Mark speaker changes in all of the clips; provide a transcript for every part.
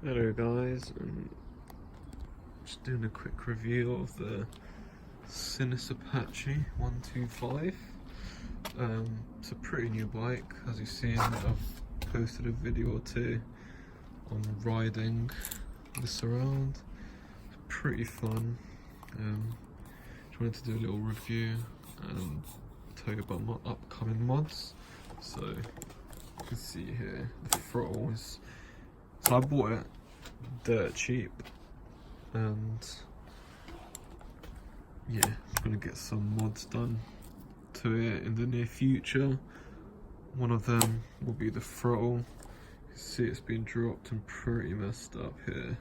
Speaker 1: Hello guys, just doing a quick review of the Sinnis Apache 125. It's a pretty new bike, as you've seen. I've posted a video or two on riding this around. It's pretty fun. Just wanted to do a little review and tell you about my upcoming mods. So you can see here the throttle is. So I bought it dirt cheap, and yeah, I'm gonna get some mods done to it in the near future. One of them will be the throttle. You can see it's been dropped and pretty messed up here.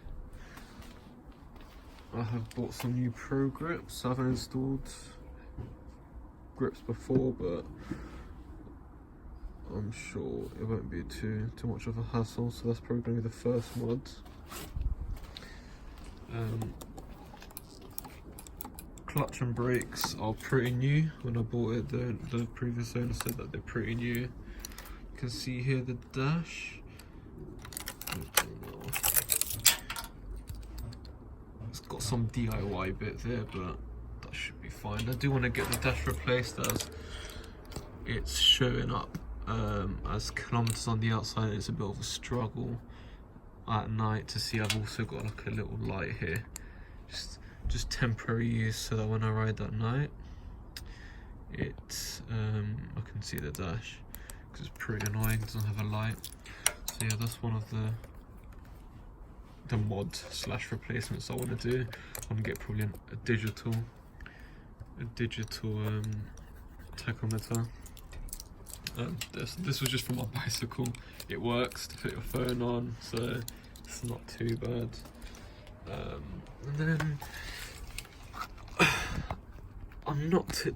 Speaker 1: I have bought some new Pro grips. I haven't installed grips before, but I'm sure it won't be too much of a hassle, so that's probably going to be the first mod. Clutch and brakes are pretty new. When I bought it, the previous owner said that they're pretty new. You can see here the dash. It's got some DIY bit there, but that should be fine. I do want to get the dash replaced, as it's showing up as kilometers on the outside. It's a bit of a struggle at night to see. I've also got like a little light here, just temporary use, so that when I ride at night, I can see the dash, because it's pretty annoying. It doesn't have a light. So yeah, that's one of the mod slash replacements I want to do. I want to get probably a digital tachometer. This was just for my bicycle. It works to put your phone on, so it's not too bad. And then I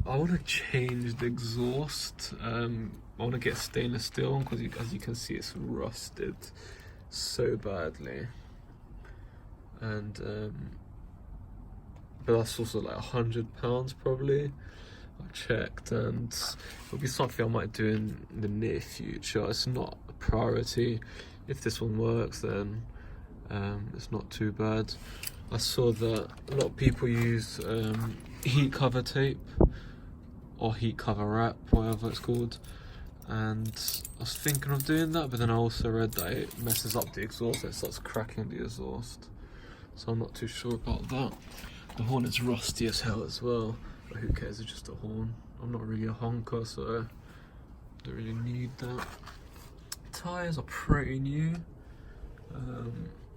Speaker 1: want to change the exhaust. I want to get stainless steel, because as you can see, it's rusted so badly. And but that's also like £100 probably. I checked, and it'll be something I might do in the near future. It's not a priority. If this one works, then it's not too bad. I saw that a lot of people use heat cover tape or heat cover wrap, whatever it's called, and I was thinking of doing that, but then I also read that it messes up the exhaust. It starts cracking the exhaust, so I'm not too sure about that. The horn is rusty as hell as well, but who cares, it's just a horn. I'm not really a honker, so I don't really need that. Tyres are pretty new.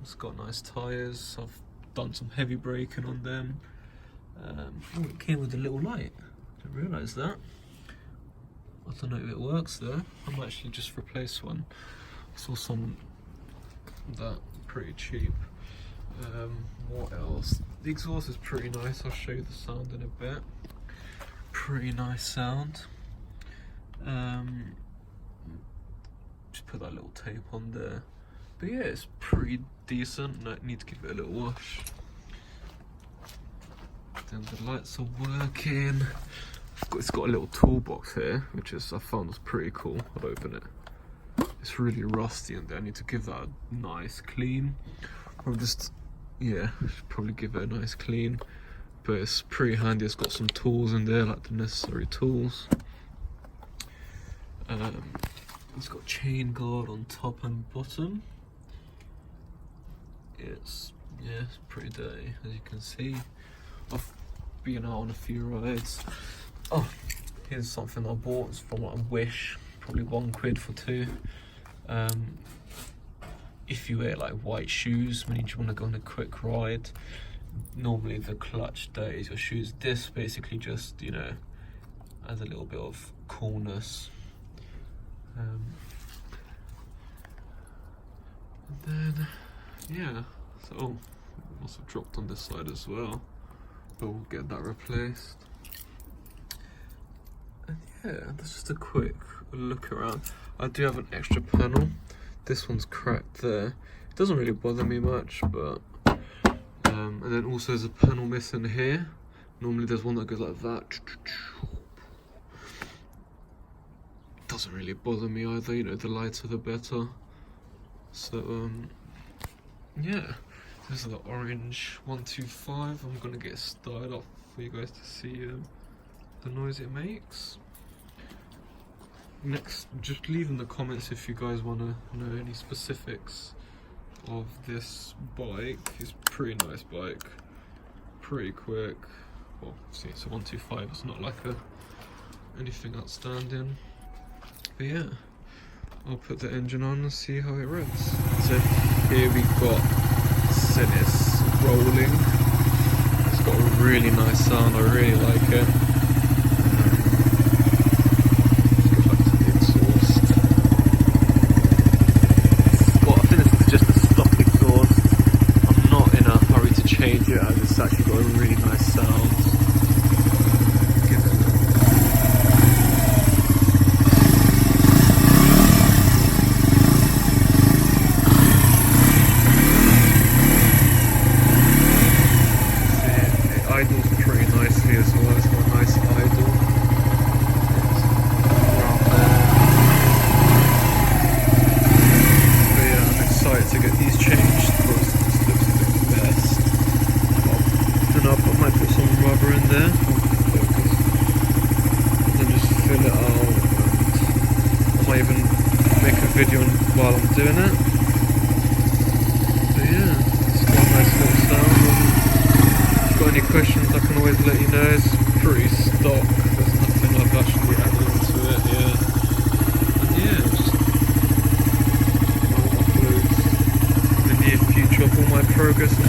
Speaker 1: It's got nice tyres. I've done some heavy braking on them. Oh, it came with a little light. Didn't realise that. I don't know if it works though. I might actually just replace one. I saw some that pretty cheap. What else? The exhaust is pretty nice. I'll show you the sound in a bit. Pretty nice sound. Just put that little tape on there. But yeah, it's pretty decent. I need to give it a little wash. Then the lights are working. It's got a little toolbox here, which I found was pretty cool. I'll open it. It's really rusty in there. I need to give that a nice clean. Or just, yeah, should probably give it a nice clean. But it's pretty handy. It's got some tools in there, like the necessary tools. It's got chain guard on top and bottom. It's pretty dirty, as you can see. I've been out on a few rides. Oh, here's something I bought. It's from like Wish, probably £1 for two. If you wear like white shoes when you want to go on a quick ride, normally the clutch dirties your shoes. This basically just, you know, adds a little bit of coolness. And then, yeah, so also dropped on this side as well, but we'll get that replaced. And yeah, that's just a quick look around. I do have an extra panel. This one's cracked there. It doesn't really bother me much, but and then also there's a panel missing here. Normally there's one that goes like that. Doesn't really bother me either, you know, the lighter the better. So yeah, this is the orange 125. I'm gonna get it started up for you guys to see the noise it makes. Next, just leave in the comments if you guys want to know any specifics of this bike. It's a pretty nice bike, pretty quick. Well, see, it's a 125, it's not like anything outstanding. But yeah, I'll put the engine on and see how it runs. So here we've got Sinnis rolling. It's got a really nice sound, I really like it. It's actually got a really nice sound. It idles pretty nicely as well. It's got a nice idle. But yeah, I'm excited to get these changed because this looks the best. I might put some rubber in there, and then just fill it out, and I might even make a video while I'm doing it. But yeah, it's got a nice little sound. If you've got any questions, I can always let you know. It's pretty stock, there's nothing I've actually added into it, yeah. And yeah, just I'll upload in the near future of all my progress on the